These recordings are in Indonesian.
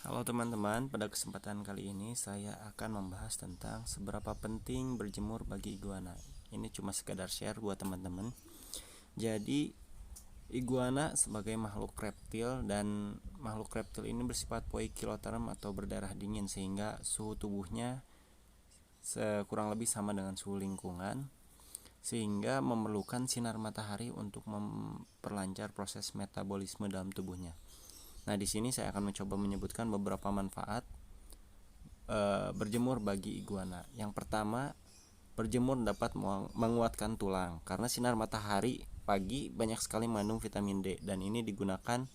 Halo teman-teman, pada kesempatan kali ini saya akan membahas tentang seberapa penting berjemur bagi iguana. Ini cuma sekedar share buat teman-teman. Jadi, iguana sebagai makhluk reptil, dan makhluk reptil ini bersifat poikiloterm atau berdarah dingin, sehingga suhu tubuhnya kurang lebih sama dengan suhu lingkungan, sehingga memerlukan sinar matahari untuk memperlancar proses metabolisme dalam tubuhnya. Nah, di sini saya akan mencoba menyebutkan beberapa manfaat berjemur bagi iguana. Yang pertama, berjemur dapat menguatkan tulang karena sinar matahari pagi banyak sekali mengandung vitamin D, dan ini digunakan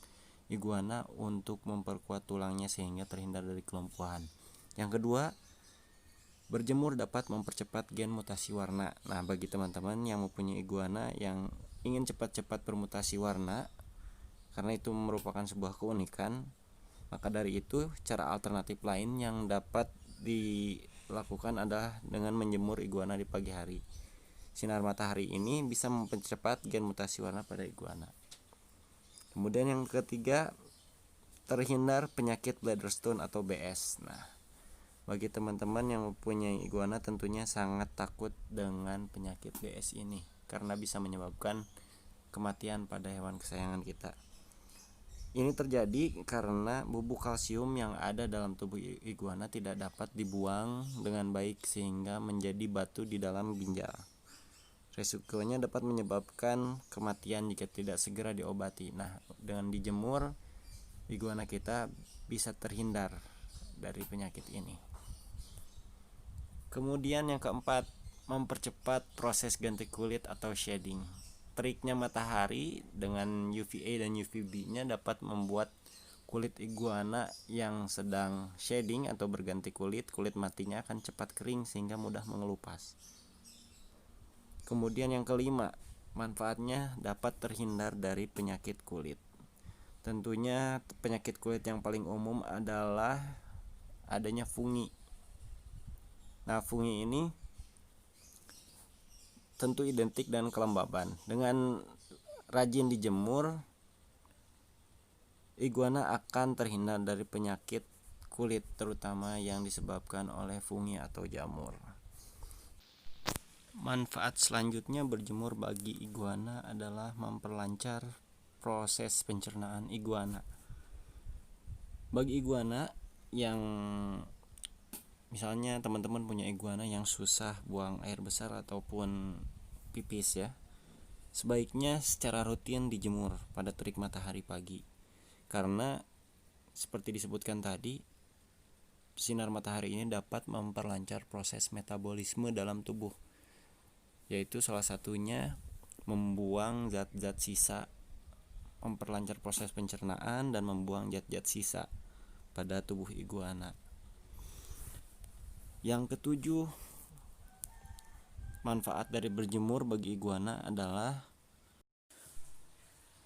iguana untuk memperkuat tulangnya sehingga terhindar dari kelumpuhan. Yang kedua, berjemur dapat mempercepat gen mutasi warna. Nah, bagi teman-teman yang mempunyai iguana yang ingin cepat-cepat bermutasi warna, karena itu merupakan sebuah keunikan, maka dari itu cara alternatif lain yang dapat dilakukan adalah dengan menjemur iguana di pagi hari. Sinar matahari ini bisa mempercepat gen mutasi warna pada iguana. Kemudian yang ketiga, terhindar penyakit bladder stone atau BS. Nah, bagi teman-teman yang mempunyai iguana tentunya sangat takut dengan penyakit BS ini karena bisa menyebabkan kematian pada hewan kesayangan kita. Ini terjadi karena bubuk kalsium yang ada dalam tubuh iguana tidak dapat dibuang dengan baik sehingga menjadi batu di dalam ginjal. Resikonya dapat menyebabkan kematian jika tidak segera diobati. Nah, dengan dijemur, iguana kita bisa terhindar dari penyakit ini. Kemudian yang keempat, mempercepat proses ganti kulit atau shedding. Teriknya matahari dengan UVA dan UVB-nya dapat membuat kulit iguana yang sedang shedding atau berganti kulit matinya akan cepat kering sehingga mudah mengelupas. Kemudian yang kelima, manfaatnya dapat terhindar dari penyakit kulit. Tentunya penyakit kulit yang paling umum adalah adanya fungi. Nah, fungi ini tentu identik dengan kelembaban. Dengan rajin dijemur, iguana akan terhindar dari penyakit kulit terutama yang disebabkan oleh fungi atau jamur. Manfaat selanjutnya berjemur bagi iguana adalah memperlancar proses pencernaan iguana. Bagi iguana yang misalnya teman-teman punya iguana yang susah buang air besar ataupun pipis ya, sebaiknya secara rutin dijemur pada terik matahari pagi. Karena seperti disebutkan tadi, sinar matahari ini dapat memperlancar proses metabolisme dalam tubuh, yaitu salah satunya membuang zat-zat sisa, memperlancar proses pencernaan dan membuang zat-zat sisa pada tubuh iguana. Yang ketujuh, manfaat dari berjemur bagi iguana adalah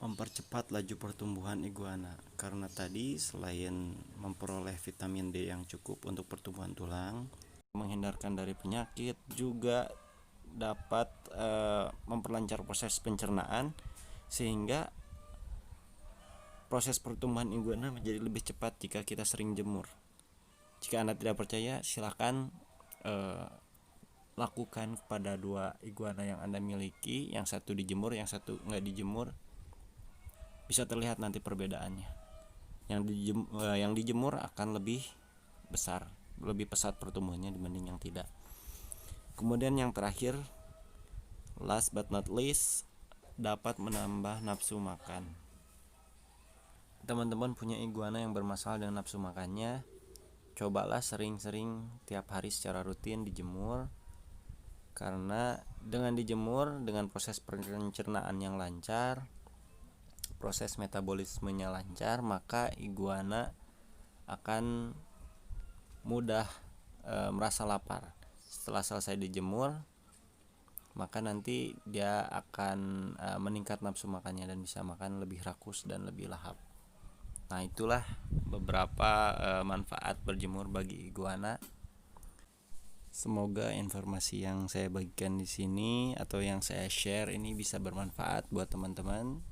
mempercepat laju pertumbuhan iguana. Karena tadi selain memperoleh vitamin D yang cukup untuk pertumbuhan tulang, menghindarkan dari penyakit, juga dapat memperlancar proses pencernaan sehingga proses pertumbuhan iguana menjadi lebih cepat jika kita sering jemur. Jika Anda tidak percaya, silakan lakukan kepada dua iguana yang Anda miliki, yang satu dijemur, yang satu nggak dijemur. Bisa terlihat nanti perbedaannya. Yang dijemur akan lebih besar, lebih pesat pertumbuhannya dibanding yang tidak. Kemudian yang terakhir, last but not least, dapat menambah nafsu makan. Teman-teman punya iguana yang bermasalah dengan nafsu makannya, cobalah sering-sering tiap hari secara rutin dijemur. Karena dengan dijemur, dengan proses pencernaan yang lancar, proses metabolismenya lancar, maka iguana akan mudah merasa lapar. Setelah selesai dijemur, maka nanti dia akan meningkat nafsu makannya dan bisa makan lebih rakus dan lebih lahap. Nah, itulah beberapa manfaat berjemur bagi iguana. Semoga informasi yang saya bagikan di sini atau yang saya share ini bisa bermanfaat buat teman-teman.